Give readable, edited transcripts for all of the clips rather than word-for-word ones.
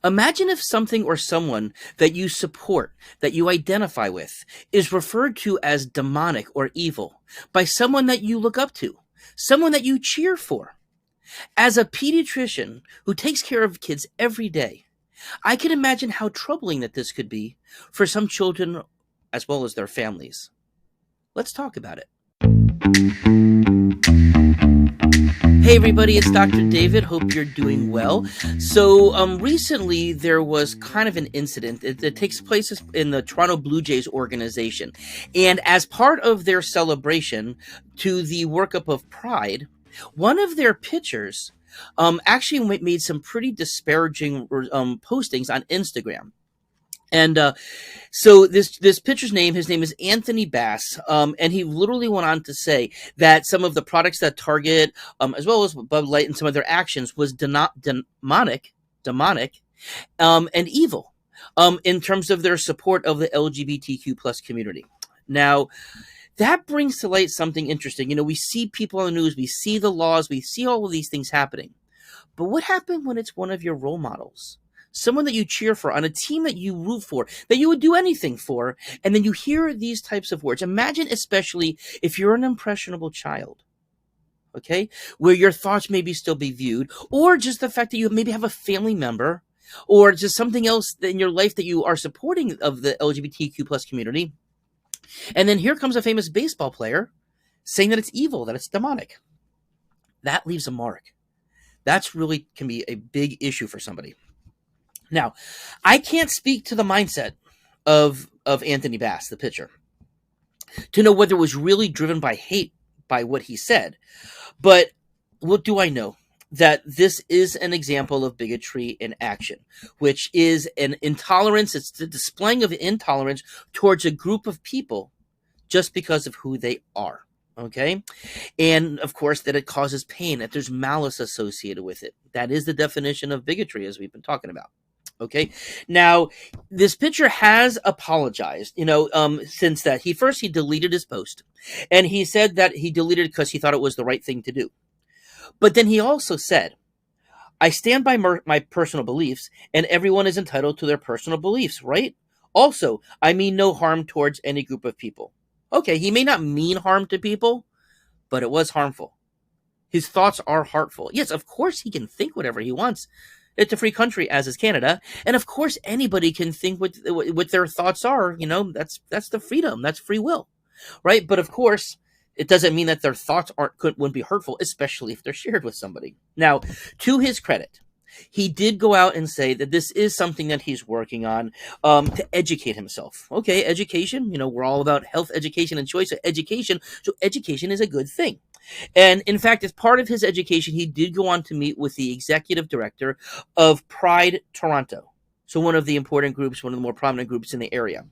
Imagine if something or someone that you support, that you identify with, is referred to as demonic or evil by someone that you look up to, someone that you cheer for. As a pediatrician who takes care of kids every day, I can imagine how troubling that this could be for some children as well as their families. Let's talk about it. Hey everybody, it's Dr. David. Hope you're doing well. So, recently there was kind of an incident. It takes place in the Toronto Blue Jays organization, and as part of their celebration to the workup of Pride, one of their pitchers actually made some pretty disparaging postings on Instagram. And so this pitcher's name, his name is Anthony Bass, and he literally went on to say that some of the products that Target, as well as Bud Light, and some of their actions was demonic, and evil, in terms of their support of the LGBTQ plus community. Now, that brings to light something interesting. You know, we see people on the news, we see the laws, we see all of these things happening. But what happened when it's one of your role models? Someone that you cheer for on a team that you root for, that you would do anything for, and then you hear these types of words. Imagine, especially if you're an impressionable child, okay, where your thoughts maybe still be viewed, or just the fact that you maybe have a family member, or just something else in your life that you are supporting of the LGBTQ plus community. And then here comes a famous baseball player saying that it's evil, that it's demonic. That leaves a mark. That's really can be a big issue for somebody. Now, I can't speak to the mindset of Anthony Bass, the pitcher, to know whether it was really driven by hate by what he said. But what do I know? That this is an example of bigotry in action, which is an intolerance. It's the displaying of intolerance towards a group of people just because of who they are. Okay. And of course, that it causes pain, that there's malice associated with it. That is the definition of bigotry, as we've been talking about. Okay. Now, this pitcher has apologized, since that he deleted his post, and he said that he deleted it because he thought it was the right thing to do. But then he also said, I stand by my personal beliefs, and everyone is entitled to their personal beliefs, right? Also, I mean no harm towards any group of people. Okay, he may not mean harm to people, but it was harmful. His thoughts are heartful. Yes, of course he can think whatever he wants. It's a free country, as is Canada, and of course anybody can think what their thoughts are. That's the freedom, that's free will, right? But of course, it doesn't mean that their thoughts wouldn't be hurtful, especially if they're shared with somebody. Now, to his credit, he did go out and say that this is something that he's working on, to educate himself. Okay, education, we're all about health education and choice of education, so education is a good thing. And in fact, as part of his education, he did go on to meet with the executive director of Pride Toronto. So one of the important groups, one of the more prominent groups in the area.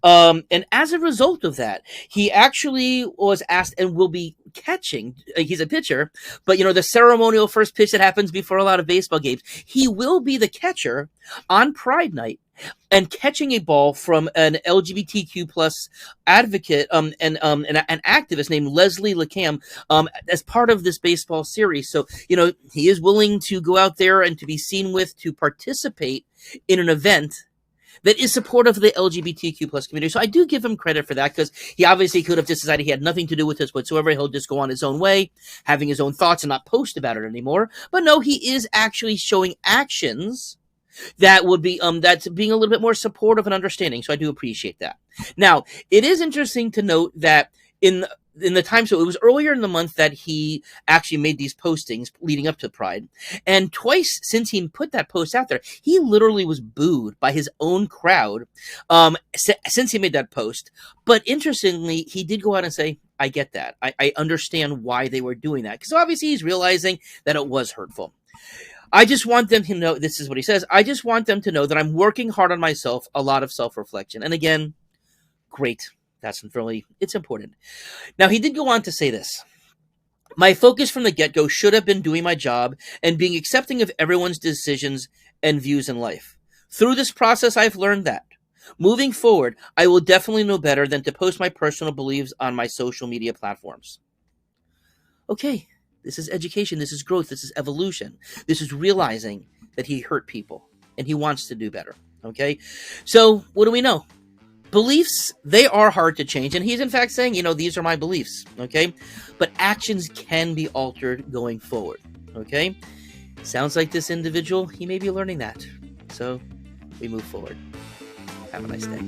And as a result of that, he actually was asked and will be catching. He's a pitcher, but the ceremonial first pitch that happens before a lot of baseball games, he will be the catcher on Pride Night and catching a ball from an LGBTQ plus advocate and an activist named Leslie LeCam as part of this baseball series. So he is willing to go out there and to be seen with, to participate in an event that is supportive of the LGBTQ plus community. So I do give him credit for that, because he obviously could have just decided he had nothing to do with this whatsoever. He'll just go on his own way, having his own thoughts and not post about it anymore. But no, he is actually showing actions that would be that's being a little bit more supportive and understanding. So I do appreciate that. Now, it is interesting to note that in the time, so it was earlier in the month that he actually made these postings leading up to Pride, and twice since he put that post out there, he literally was booed by his own crowd since he made that post. But interestingly, he did go out and say, I get that. I understand why they were doing that, because obviously he's realizing that it was hurtful. I just want them to know, this is what he says, I just want them to know that I'm working hard on myself, a lot of self-reflection. And again, great. That's really, it's important. Now, he did go on to say this. My focus from the get-go should have been doing my job and being accepting of everyone's decisions and views in life. Through this process, I've learned that. Moving forward, I will definitely know better than to post my personal beliefs on my social media platforms. Okay. This is education. This is growth. This is evolution. This is realizing that he hurt people. and he wants to do better. Okay, so what do we know? Beliefs, they are hard to change, and he's in fact saying, these are my beliefs. Okay, but actions can be altered going forward. Okay, sounds like this individual, he may be learning that. So we move forward. Have a nice day.